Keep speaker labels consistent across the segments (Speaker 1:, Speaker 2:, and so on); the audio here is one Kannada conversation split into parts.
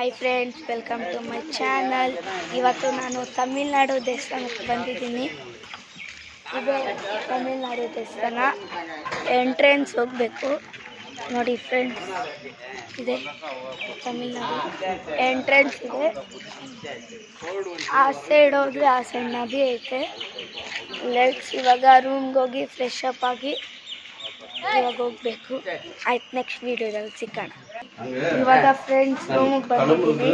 Speaker 1: Hi friends, welcome to my channel. ಇವತ್ತು ನಾನು ತಮಿಳ್ನಾಡು ದೇವಸ್ಥಾನಕ್ಕೆ ಬಂದಿದ್ದೀನಿ. ಇದು ತಮಿಳ್ನಾಡು ದೇವಸ್ಥಾನ. ಎಂಟ್ರೆನ್ಸ್ ಹೋಗಬೇಕು ನೋಡಿ ಫ್ರೆಂಡ್ಸ್. ಇದೆ ತಮಿಳ್ನಾಡು ಎಂಟ್ರೆನ್ಸ್ ಇದೆ. ಆ ಸೈಡ್ ಹೋದರೆ ಆ ಸೈಡ್ ನದಿ ಐತೆ. ಲೆಟ್ಸ್ ಇವಾಗ ರೂಮ್ಗೆ ಹೋಗಿ ಫ್ರೆಶ್ ಅಪ್ ಆಗಿ ಇವಾಗ ಹೋಗ್ಬೇಕು. ಆಯ್ತು, ನೆಕ್ಸ್ಟ್ ವಿಡಿಯೋದಲ್ಲಿ ಸಿಗೋಣ. ಇವಾಗ ಫ್ರೆಂಡ್ಸ್ ರೂಮಿಗೆ ಬಂದಿದ್ದೀವಿ.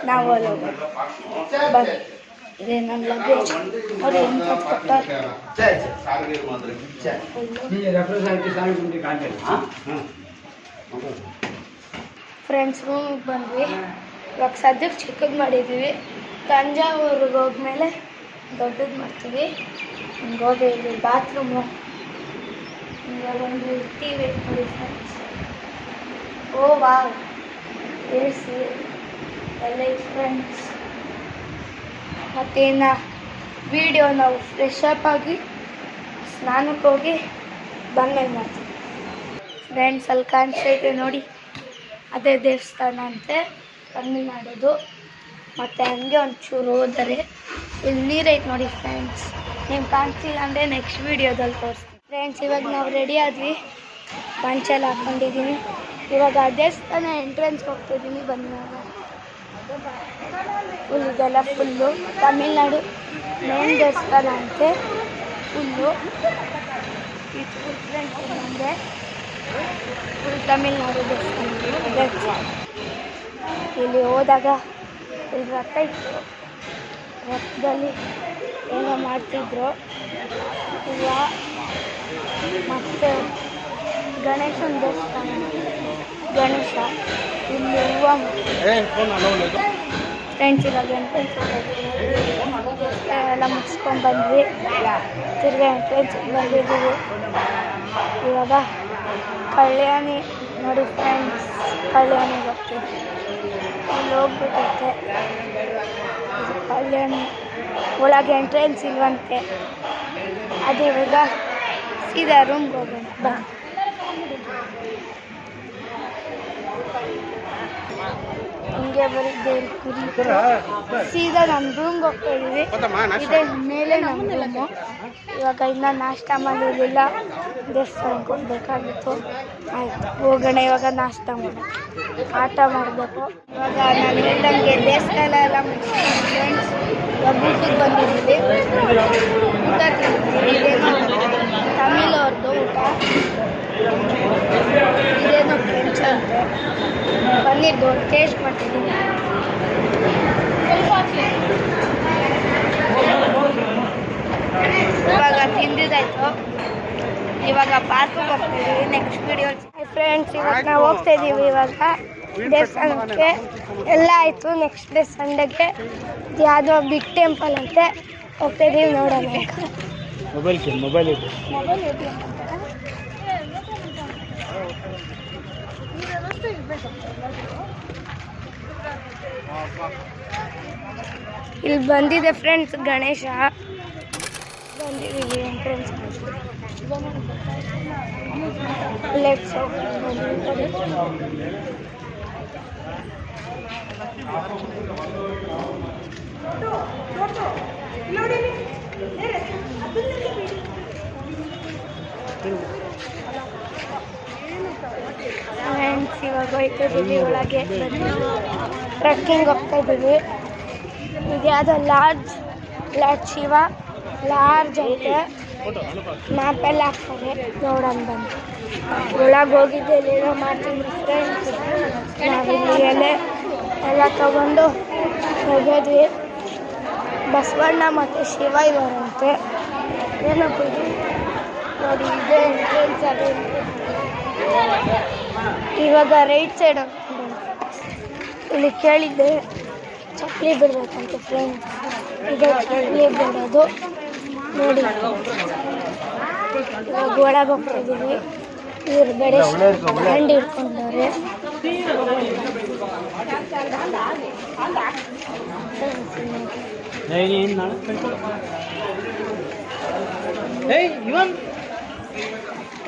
Speaker 1: ನಾವು ಅಲ್ಲಿ ಬಂದು ಇದೆ ನನ್ನ ಲಗೇಜ್. ಅವ್ರು ಏನು ಕೊಟ್ಟಾರೆ ಫ್ರೆಂಡ್ಸ್. ರೂಮಿಗೆ ಬಂದ್ವಿ. ಇವಾಗ ಸದ್ಯಕ್ಕೆ ಚಿಕ್ಕದು ಮಾಡಿದ್ದೀವಿ. ತಂಜಾವೂರಿಗೆ ಹೋದ್ಮೇಲೆ ದೊಡ್ಡದು ಮಾಡ್ತೀವಿ. ಹಿಂಗೆ ಹೋಗಿ ಇಲ್ಲಿ ಬಾತ್ರೂಮು ಹಿಂಗೆ ಒಂದು ಇರ್ತೀವಿ ನೋಡಿ friends. Oh wow, A C ಎಲ್ಲ ಫ್ರೆಂಡ್ಸ್. ಮತ್ತೇನು ವಿಡಿಯೋ ನಾವು ಫ್ರೆಶ್ ಅಪ್ ಆಗಿ ಸ್ನಾನಕ್ಕೆ ಹೋಗಿ ಬಂದ್ಮೇಲೆ ಮಾಡ್ತೀವಿ ಫ್ರೆಂಡ್ಸ್. ಅಲ್ಲಿ ಕಾಣಿಸ್ತೈತೆ ನೋಡಿ, ಅದೇ ದೇವಸ್ಥಾನ ಅಂತೆ ತಮಿಳ್ನಾಡೋದು. ಮತ್ತು ಹಂಗೆ ಒಂಚೂರು ಹೋದರೆ ಇಲ್ಲಿ ನೀರೈತೆ ನೋಡಿ ಫ್ರೆಂಡ್ಸ್. ನೀವು ಕಾಣಿಸಿಲ್ಲ ಅಂದರೆ ನೆಕ್ಸ್ಟ್ ವೀಡಿಯೋದಲ್ಲಿ ತೋರಿಸ್ತೀನಿ ಫ್ರೆಂಡ್ಸ್. ಇವಾಗ ನಾವು ರೆಡಿ ಆದ್ವಿ, ಪಂಚೆಲ್ಲ ಹಾಕ್ಕೊಂಡಿದ್ದೀನಿ. ಇವಾಗ ಆ ದೇವಸ್ಥಾನ ಎಂಟ್ರೆನ್ಸ್ಗೆ ಹೋಗ್ತಿದ್ದೀನಿ. ಬಂದಾಗ ಫುಲ್ ಇದೆಲ್ಲ ಫುಲ್ಲು ತಮಿಳ್ನಾಡು ಮೇನ್ ದೇವಸ್ಥಾನ ಅಂತೆ. ಫುಲ್ಲು ಇದು ಫ್ರೆಂಡ್ಸ್ ನಮಗೆ ಫುಲ್ ತಮಿಳ್ನಾಡು ದೇವಸ್ಥಾನ. ಇಲ್ಲಿ ಹೋದಾಗ ಇಲ್ಲಿ ರಥ ಇತ್ತು, ರಥದಲ್ಲಿ ಏನೋ ಮಾಡ್ತಿದ್ರು. ಹೂವು ಮತ್ತು ಗಣೇಶನ ದೇವಸ್ಥಾನ, ಗಣೇಶ ಇಲ್ಲಿ ಹೂವು ಫ್ರೆಂಡ್ಸ್. ಇವಾಗ ಎಂಟ್ರೆನ್ಸ್ ಎಲ್ಲ ಮುಗಿಸ್ಕೊಂಡು ಬಂದ್ವಿ. ತಿರ್ಗಿ ಎಂಟ್ರೆನ್ಸಿಗೆ ಬಂದಿದ್ದೀವಿ. ಇವಾಗ ಕಲ್ಯಾಣಿ ನೋಡಿ ಫ್ರೆಂಡ್ಸ್, ಕಲ್ಯಾಣಿಗೆ ಹೋಗ್ತೀವಿ. ಅಲ್ಲಿ ಹೋಗ್ಬಿಟ್ಟೈತೆ ಕಲ್ಯಾಣಿ ಒಳಗೆ ಎಂಟ್ರೆನ್ಸ್ ಇಲ್ವಂತೆ. ಅದು ಇವಾಗ ಸೀದಾ ರೂಮ್ಗೆ ಹೋಗೋಣ ಬಾ. ಹಿಂಗೆ ಬರೀ ಕುರಿ ಸೀದಾ ನಮ್ಮ ರೂಮ್ಗೆ ಹೋಗ್ತಾ ಇದ್ದೀವಿ. ಇದೇ ಮೇಲೆ ನಮ್ಮ ರೂಮು. ಇವಾಗ ಇನ್ನೂ ನಾಷ್ಟ ಮಾಡಿರಲಿಲ್ಲ, ದೇವಸ್ಥಾನಕ್ಕೆ ಹೋಗ್ಬೇಕಾಗಿತ್ತು. ಆಯಿತು, ಹೋಗೋಣ. ಇವಾಗ ನಾಷ್ಟ ಮಾಡಿ ಆಟ ಮಾಡಬೇಕು. ಇವಾಗ ನಾನು ಹೇಳ್ದಂಗೆ ದೇವಸ್ಥಾನ ಎಲ್ಲ ಮುಗಿಸ್ಕೊಂಡು ಫ್ರೆಂಡ್ಸ್ ಇವಾಗ ಊಟಕ್ಕೆ ಬಂದಿದ್ದೀವಿ. ಊಟ ತಿಂತೀವಿ. ಇದೇನೋ ತಮಿಳ್ ಅವ್ರದ್ದು ಊಟ, ಇದೇನೋ ಫ್ರೆಂಡ್ಸ್ ಅಂತೆ. ಪನ್ನೀರ್ದು ಟೇಸ್ಟ್ ಮಾಡ್ತಿದ್ದೀನಿ. ಇವಾಗ ತಿಂದಿದ್ದಾಯ್ತು. ಇವಾಗ ಪಾರ್ಕಿಗೆ ಹೋಗ್ತಾಯಿದ್ದೀವಿ. Next video friends. ಇವಾಗ ನಾವು ಹೋಗ್ತಾ ಇದ್ದೀವಿ ಇವಾಗ ದೇವಸ್ಥಾನಕ್ಕೆ. ಎಲ್ಲ ಆಯಿತು. ನೆಕ್ಸ್ಟ್ ಡೇ ಸಂಡೆಗೆ ಯಾವುದೋ ಬಿಗ್ ಟೆಂಪಲ್ ಅಂತೆ ಹೋಗ್ತಾ ಇದ್ದೀವಿ. ನೋಡೋಣ. ಮೊಬೈಲ್ ಇಲ್ಲಿ ಬಂದಿದೆ ಫ್ರೆಂಡ್ಸ್ ಗಣೇಶ. ಬಂದಿದ್ದೀವಿ ಎಂಟ್ರೆನ್ಸ್. Left side friends. ಇವಾಗ ಹೋಗ್ತಾ ಇದ್ದೀವಿ ಒಳಗೆ. ಟ್ರೆಕ್ಕಿಂಗ್ ಹೋಗ್ತಾ ಇದ್ದೀವಿ. ಇದು ಯಾವುದೋ ಲಾರ್ಜ್ ಶಿವ ಲಾರ್ಜ್ ಐತೆ. ಮ್ಯಾಪೆಲ್ಲ ಹಾಕ್ತಾರೆ, ನೋಡೋಣ ಬಂದು. ಒಳಗೆ ಹೋಗಿದ್ದೆ ಏನೋ ಮಾಡ್ತಿದ್ವಿ ಫ್ರೆಂಡ್ಸ್. ನಾವಿಲ್ಲಿ ಎಲ್ಲ ತಗೊಂಡು ಹೋಗಿದ್ವಿ. ಬಸವಣ್ಣ ಮತ್ತು ಶಿವ ಇವರಂತೆ. ಏನಪ್ಪ ಇದು ನೋಡಿ, ಇದೇ ಎಂಟ್ರೆನ್ಸ್. ಅದೇ ಇವಾಗ ರೈಟ್ ಸೈಡ್ ಇಲ್ಲಿ ಕೇಳಿದ್ದೆ ಚಪ್ಪಲಿ ಬಿಡ್ಬೇಕಂತ ಫ್ರೆಂಡ್ಸ್. ಇದೆ ಚಪ್ಪಲಿ ಬಿಡೋದು ನೋಡಿ. ಇವಾಗ ಒಳಗೆ ಹೋಗ್ತಾ ಇದ್ದೀವಿ. ಇವ್ರು ಗಣೇಶ ಹಂಡಿ ಇಟ್ಕೊಂಡವ್ರೆ.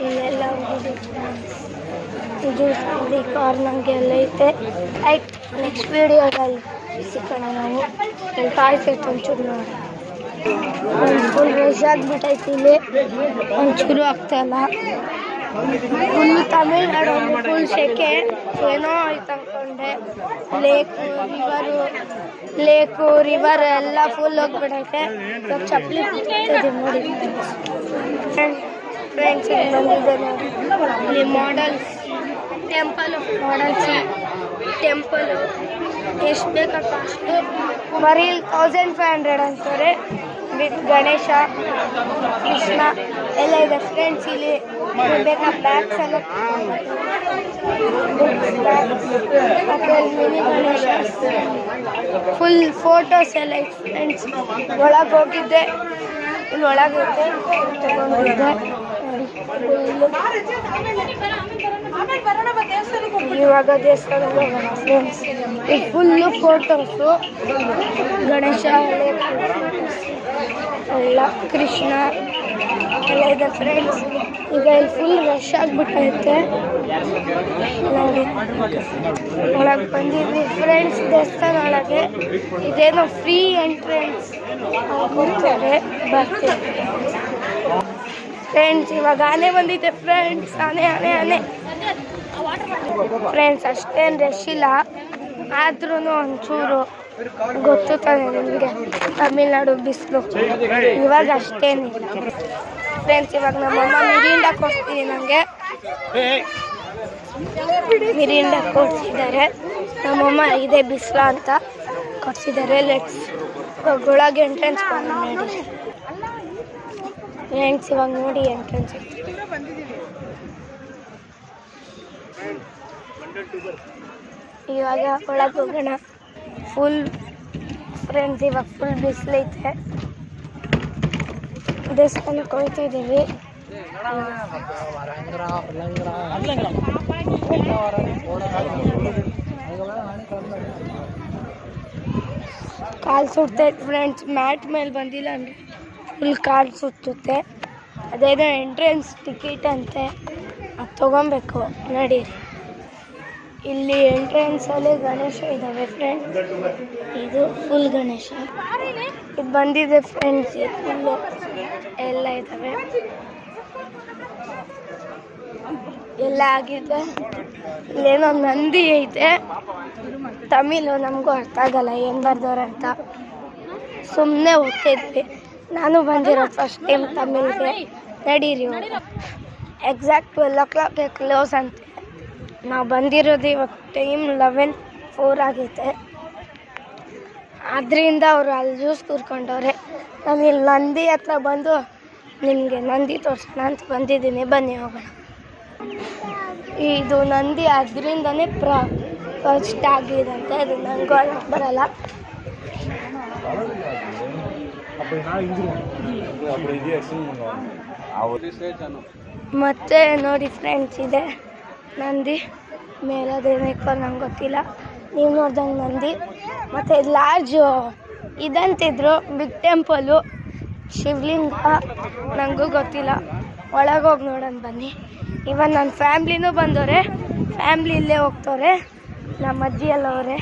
Speaker 1: ಇಲ್ಲೆಲ್ಲ ಹೋಗಿದ್ವಿ ಫ್ರೆಂಡ್ಸ್. ಜ್ಯೂಸ್ ಅಂಗಡಿ ಕಾರ್ನಂಗೆ ಎಲ್ಲ ಐತೆ. ಆಯ್ತು, ನೆಕ್ಸ್ಟ್ ವೀಡಿಯೋದಲ್ಲಿ ಸಿಗೋಣ ನಾವು. ಟಾಯ್ಸ್ ಐತೆ ಒಂಚೂರು ನೋಡಿ. ಫುಲ್ ರಶ್ ಆಗಿಬಿಟ್ಟೈತಿ ಇಲ್ಲಿ, ಒಂಚೂರು ಆಗ್ತಾಯಿಲ್ಲ. ಫುಲ್ ತಮಿಳ್ನಾಡು ಫುಲ್ ಸೆಕೆ, ಏನೋ ಆಯ್ತು ಅಂದ್ಕೊಂಡೆ. ಲೇಕು ರಿವರ್ ಎಲ್ಲ ಫುಲ್ ಹೋಗ್ಬಿಡೈತೆ. ಇವಾಗ ಚಪ್ಪಲಿ ಕೂತಿದ್ದೀವಿ ನೋಡಿ ಫ್ರೆಂಡ್ಸ್. ಬಂದಿದ್ದೆ ನೋಡಿ ಇಲ್ಲಿ ಮಾಡಲ್ಸ್, ಟೆಂಪಲು ಎಷ್ಟು ಬೇಕಪ್ಪ ಅಷ್ಟು. ಬರೀ 1500 ಅಂತಾರೆ. ವಿತ್ ಗಣೇಶ, ಕೃಷ್ಣ ಎಲ್ಲ ಇದೆ ಫ್ರೆಂಡ್ಸ್. ಇಲ್ಲಿ ಬೇಕಾ ಬ್ಯಾಗ್ಸ್ ಎಲ್ಲ ಮತ್ತು ಮಿನಿ ಗಣೇಶ, ಫುಲ್ ಫೋಟೋಸ್ ಎಲ್ಲ ಇದೆ ಫ್ರೆಂಡ್ಸ್. ಒಳಗೆ ಹೋಗಿದ್ದೆ, ಇಲ್ಲಿ ಒಳಗಿದ್ದೆ ತಗೊಂಡಿದ್ದೆ ನೋಡಿ. ಇವಾಗ ದೇವಸ್ಥಾನದಲ್ಲಿ ಹೋಗೋಣ ಫ್ರೆಂಡ್ಸ್. ಇದು ಫುಲ್ಲು ಫೋಟೋಸು, ಗಣೇಶ ಎಲ್ಲ, ಕೃಷ್ಣ ಎಲ್ಲ ಇದೆ ಫ್ರೆಂಡ್ಸ್. ಈಗ ಇಲ್ಲಿ ಫುಲ್ ರಶ್ ಆಗಿಬಿಟ್ಟೈತೆ ನೋಡಿ. ಒಳಗೆ ಬಂದಿದ್ವಿ ಫ್ರೆಂಡ್ಸ್ ದೇವಸ್ಥಾನ ಒಳಗೆ. ಇದೇನೋ ಫ್ರೀ ಎಂಟ್ರೆನ್ಸ್ ಕೊಡ್ತಾರೆ, ಬರ್ತೀವಿ ಫ್ರೆಂಡ್ಸ್. ಇವಾಗ ಆನೆ ಬಂದಿದೆ ಫ್ರೆಂಡ್ಸ್, ಆನೆ ಫ್ರೆಂಡ್ಸ್. ಅಷ್ಟೇನು ರಶ್ ಇಲ್ಲ, ಆದ್ರೂ ಒಂಚೂರು ಗೊತ್ತು ತಾನೆ ನಿಮಗೆ, ತಮಿಳ್ನಾಡು ಬಿಸಿಲು. ಇವಾಗ ಅಷ್ಟೇನಿಲ್ಲ ಫ್ರೆಂಡ್ಸ್. ಇವಾಗ ನಮ್ಮಮ್ಮ ಮಿರಿಂಡ ಕೊಡ್ತೀನಿ, ನನಗೆ ಮಿರಿಂಡ ಕೊಡ್ಸಿದ್ದಾರೆ ನಮ್ಮಮ್ಮ. ಇದೇ ಬಿಸಿಲು ಅಂತ ಕೊಡ್ಸಿದ್ದಾರೆ. ಲೆಟ್ಸ್ ಒಳಗೆ ಎಂಟ್ರೆನ್ಸ್ ಬಂದು ನೋಡಿ ಫ್ರೆಂಡ್ಸ್. ಇವಾಗ ನೋಡಿ ಎಂಟ್ರೆನ್ಸ್ ಇವಾಗ ಒಳಗೆ ಹೋಗೋಣ. ಫುಲ್ ಫ್ರೆಂಡ್ಸ್ ಇವಾಗ ಫುಲ್ ಬಿಸಿಲೈತೆ. ದೇವಸ್ಥಾನಕ್ಕೆ ಹೋಗ್ತಿದ್ದೀವಿ. ಕಾಲು ಸುಡ್ತೈತೆ ಫ್ರೆಂಡ್ಸ್, ಮ್ಯಾಟ್ ಮೇಲೆ ಬಂದಿಲ್ಲ ಅಂದರೆ ಫುಲ್ ಕಾಲು ಸುತ್ತುತ್ತೆ. ಅದೇನೋ ಎಂಟ್ರೆನ್ಸ್ ಟಿಕೆಟ್ ಅಂತೆ, ಅದು ತೊಗೊಬೇಕು ನಡೀರಿ. ಇಲ್ಲಿ ಎಂಟ್ರೆನ್ಸಲ್ಲಿ ಗಣೇಶ ಇದ್ದಾವೆ ಫ್ರೆಂಡ್ಸ್. ಇದು ಫುಲ್ ಗಣೇಶ ಇದು ಬಂದಿದೆ ಫ್ರೆಂಡ್ಸ್. ಫುಲ್ಲು ಎಲ್ಲ ಇದ್ದಾವೆ, ಎಲ್ಲ ಆಗಿದೆ. ಇಲ್ಲೇನೋ ನಂದಿ ಐತೆ, ತಮಿಳು ನಮಗೂ ಅರ್ಥ ಆಗಲ್ಲ ಏನು ಬರ್ದವ್ರೆ ಅಂತ, ಸುಮ್ಮನೆ ಓದ್ತಿದ್ವಿ. ನಾನು ಬಂದಿರೋದು ಫಸ್ಟ್ ಟೈಮ್ ತಮಿಳಿಗೆ. ನಡೀರಿ, ಎಕ್ಸಾಕ್ಟ್ 12 o'clock ಕ್ಲೋಸ್ ಅಂತೆ. ನಾವು ಬಂದಿರೋದು ಇವಾಗ ಟೈಮ್ 11:04 ಆಗೈತೆ. ಆದ್ದರಿಂದ ಅವರು ಅಲ್ಲಿ ಜ್ಯೂಸ್ ಕೂರ್ಕೊಂಡವ್ರೆ. ನಾನು ಇಲ್ಲಿ ನಂದಿ ಹತ್ರ ಬಂದು ನಿಮಗೆ ನಂದಿ ತೋರಿಸೋಣ ಅಂತ ಬಂದಿದ್ದೀನಿ. ಬನ್ನಿ ಹೋಗೋಣ. ಇದು ನಂದಿ ಅದರಿಂದನೇ ಫಸ್ಟ್ ಆಗಿದಂತೆ. ಅದು ನನಗೂ ಅಳಕ್ಕೆ ಬರಲ್ಲ. ಮತ್ತೆ ನೋಡಿ ಫ್ರೆಂಡ್ಸ್, ಇದೆ ನಂದಿ ಮೇಲದೇನಕ್ಕೆ ನಂಗೆ ಗೊತ್ತಿಲ್ಲ. ನೀವು ನೋಡ್ದಂಗೆ ನಂದಿ. ಮತ್ತು ಲಾರ್ಜು ಇದಂತಿದ್ರು ಬಿಗ್ ಟೆಂಪಲು, ಶಿವಲಿಂಗ ನನಗೂ ಗೊತ್ತಿಲ್ಲ. ಒಳಗೋಗಿ ನೋಡೋಣ ಬನ್ನಿ. ಇವನ್ ನನ್ನ ಫ್ಯಾಮ್ಲಿನೂ ಬಂದವ್ರೆ, ಫ್ಯಾಮ್ಲಿ ಇಲ್ಲೇ ಹೋಗ್ತವ್ರೆ, ನಮ್ಮ ಅಜ್ಜಿ ಎಲ್ಲ ಅವರೇ.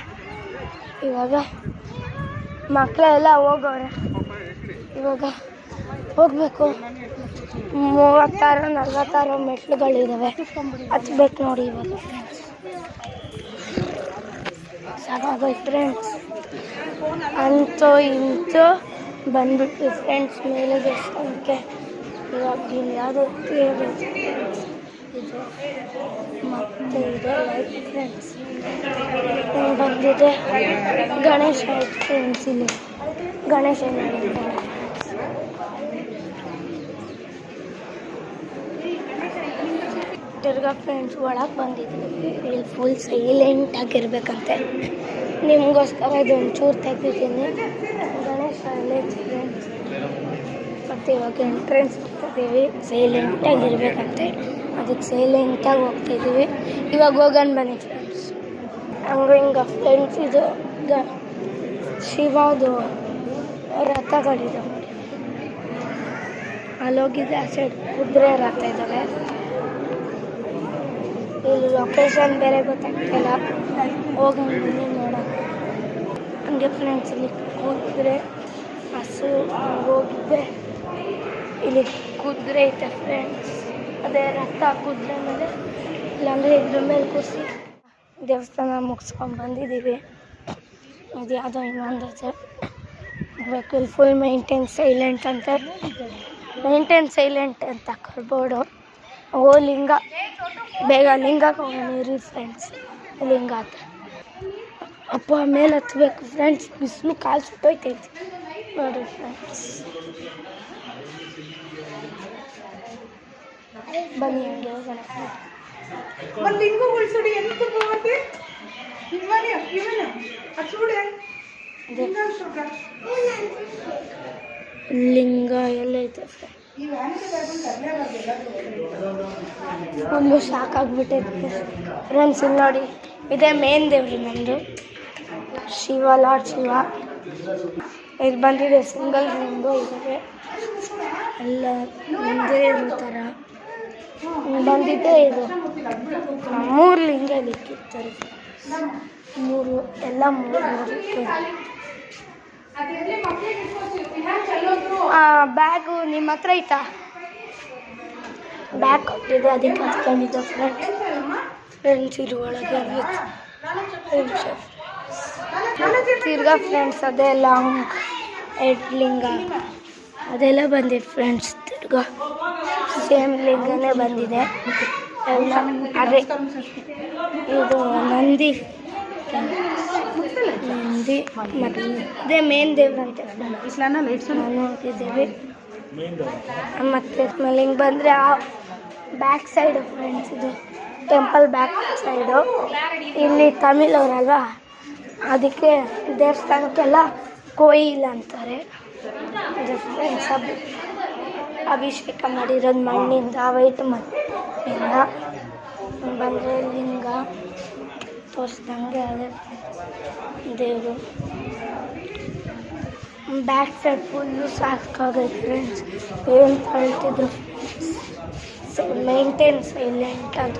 Speaker 1: ಇವಾಗ ಮಕ್ಕಳೆಲ್ಲ ಹೋಗವ್ರೆ. ಇವಾಗ ಹೋಗಬೇಕು. 36-46 ಮೆಟ್ಲುಗಳಿದ್ದಾವೆ, ಹತ್ಬೇಕು ನೋಡಿ. ಇವಾಗ ಸಾಕಾಗೋಯ್ತು ಫ್ರೆಂಡ್ಸ್. ಅಂತೂ ಇಂತೂ ಬಂದ್ಬಿಟ್ವಿ ಫ್ರೆಂಡ್ಸ್ ಮೇಲೆ ದೇವಸ್ಥಾನಕ್ಕೆ. ಇವಾಗ ಯಾವುದು ಇದು ಮತ್ತೆ ಇದೆ ಲೈಟ್ ಫ್ರೆಂಡ್ಸ್. ಬಂದಿದೆ ಗಣೇಶ ಫ್ರೆಂಡ್ಸ್. ಇಲ್ಲಿ ಗಣೇಶ ತಿರ್ಗಾ ಫ್ರೆಂಡ್ಸ್ ಒಳಗೆ ಬಂದಿದ್ವಿ. ಇಲ್ಲಿ ಫುಲ್ ಸೈಲೆಂಟ್ ಆಗಿರ್ಬೇಕಂತೆ. ನಿಮಗೋಸ್ಕರ ಇದು ಒಂಚೂರು ತೆಗ್ದಿದ್ದೀನಿ. ಗಣೇಶ ಫ್ರೆಂಡ್ಸ್. ಮತ್ತು ಇವಾಗ ಎಂಟ್ರೆನ್ಸ್ ಹೋಗ್ತಿದ್ದೀವಿ. ಸೈಲೆಂಟಾಗಿರ್ಬೇಕಂತೆ, ಅದಕ್ಕೆ ಸೈಲೆಂಟಾಗಿ ಹೋಗ್ತಿದ್ದೀವಿ. ಇವಾಗ ಹೋಗೋಣ ಬನ್ನಿ ಫ್ರೆಂಡ್ಸ್. ಹಂಗೆ ಹಿಂಗೆ ಫ್ರೆಂಡ್ಸ್ ಇದು ಶಿವದು ರಥಗಳಿದೆ ನೋಡಿ. ಅಲ್ಲೋಗಿದೆ ಆ ಸೈಡ್ ಕುದುರೆ ರಥ ಇದ್ದಾವೆ. ಇಲ್ಲಿ ಲೊಕೇಶನ್ ಬೇರೆ ಗೊತ್ತಾಗ್ತಿಲ್ಲ, ಹೋಗಿ ಬನ್ನಿ ನೋಡೋಣ. ಹಂಗೆ ಫ್ರೆಂಡ್ಸ್ ಇಲ್ಲಿ ಕೂತ್ರೆ ಹಸು ಹೋಗಿದ್ದೆ. ಇಲ್ಲಿ ಕುದುರೆ ಐತೆ ಫ್ರೆಂಡ್ಸ್, ಅದೇ ರಥ ಕುದುರೆ ಮೇಲೆ, ಇಲ್ಲಾಂದರೆ ಇದ್ರ ಮೇಲೆ ಕೂರಿಸಿ ದೇವಸ್ಥಾನ ಮುಗಿಸ್ಕೊಂಡು ಬಂದಿದ್ದೀವಿ. ಇದು ಯಾವುದೋ ಇನ್ನೊಂದು ವೆಹಿಕಲ್ ಫುಲ್ ಮೇಂಟೈನ್ ಸೈಲೆಂಟ್ ಅಂತ, ಮೇಂಟೈನ್ ಸೈಲೆಂಟ್ ಅಂತ ಬೋರ್ಡು. ಓ ಲಿಂಗ, ಬೇಗ ಲಿಂಗಕ್ಕೆ ಹೋಗೋಣ ಫ್ರೆಂಡ್ಸ್. ಲಿಂಗ ಹತ್ರ ಅಪ್ಪ ಮೇಲೆ ಹತ್ಬೇಕು ಫ್ರೆಂಡ್ಸ್, ಬಿಸಿಲು ಕಾಲು ಸುಟ್ಟೋಯ್ತೈತಿ ನೋಡಿ ಫ್ರೆಂಡ್ಸ್. ಬನ್ನಿ ಹಂಗೆ ಹೋಗೋಣ. ಲಿಂಗ ಎಲ್ಲ ಐತೆ ಫುಲ್ಲು ಸಾಕಾಗ್ಬಿಟ್ಟೈತೆ ಫ್ರೆಂಡ್ಸ್. ಇಲ್ಲಿ ನೋಡಿ, ಇದೇ ಮೇನ್ ದೇವ್ರಿ ನಮ್ಮದು, ಶಿವ, ಲಾರ್ಡ್ ಶಿವ. ಇಲ್ಲಿ ಬಂದಿದೆ ಸಿಂಗಲ್ ರೂಮ್ದು ಇದ್ದಾರೆ ಎಲ್ಲ ಮುಂದೆ ಥರ ಬಂದಿದ್ದೆ. ಇದು 3 ಲಿಂಗ ಲಿಕ್ಕಿರ್ತಾರೆ, 3 ಎಲ್ಲ 3 ಬ್ಯಾಗು ನಿಮ್ಮ ಹತ್ರ ಐತಾ? ಬ್ಯಾಗ್ ಕೊಟ್ಟಿದೆ, ಅದಕ್ಕೆ ಹತ್ಕೊಂಡಿದ್ದೆ ಫ್ರೆಂಡ್ಸ್. ಇರು ಒಳಗೆ ತಿರ್ಗಾ ಫ್ರೆಂಡ್ಸ್ ಅದೇ ಲಾಂಗ್ ಲಿಂಗ ಅದೆಲ್ಲ ಬಂದಿದೆ ಫ್ರೆಂಡ್ಸ್. ತಿರ್ಗಾ ಸೇಮ್ ಲಿಂಗನೇ ಬಂದಿದೆ ಎಲ್ಲ. ಅದೇ ಇದು ನಂದಿ ಮತ್ತು ಇದೇ ಮೇನ್ ದೇವ್ರಂತೆ ನೋಡ್ತಿದ್ದೀವಿ. ಮತ್ತು ಆಮೇಲೆ ಹಿಂಗೆ ಬಂದರೆ ಆ ಬ್ಯಾಕ್ ಸೈಡು ಫ್ರೆಂಡ್ಸ್, ಇದು ಟೆಂಪಲ್ ಬ್ಯಾಕ್ ಸೈಡು. ಇಲ್ಲಿ ತಮಿಳ್ ಅವರಲ್ವಾ, ಅದಕ್ಕೆ ದೇವಸ್ಥಾನಕ್ಕೆಲ್ಲ ಕೊಯಿಲ್ ಅಂತಾರೆ. ಇದು ಫ್ರೆಂಡ್ಸ್ ಅಭಿಷೇಕ ಮಾಡಿರೋದು ಮಣ್ಣಿಂದ, ವೈಟ್ ಮಣ್ಣಿಂದ. ಬಂದರೆ ಲಿಂಗ ತೋರಿಸ್ದಂಗೆ ಅದೇ ದೇವರು. ಬ್ಯಾಕ್ ಸೈಡ್ ಫುಲ್ಲು ಸಾಕಾಗೈತೆ ಫ್ರೆಂಡ್ಸ್, ಏನು ತಳ್ತಿದ್ರು. ಮೇಂಟೈನ್ ಸೈಲೆಂಟ್ ಅಂತ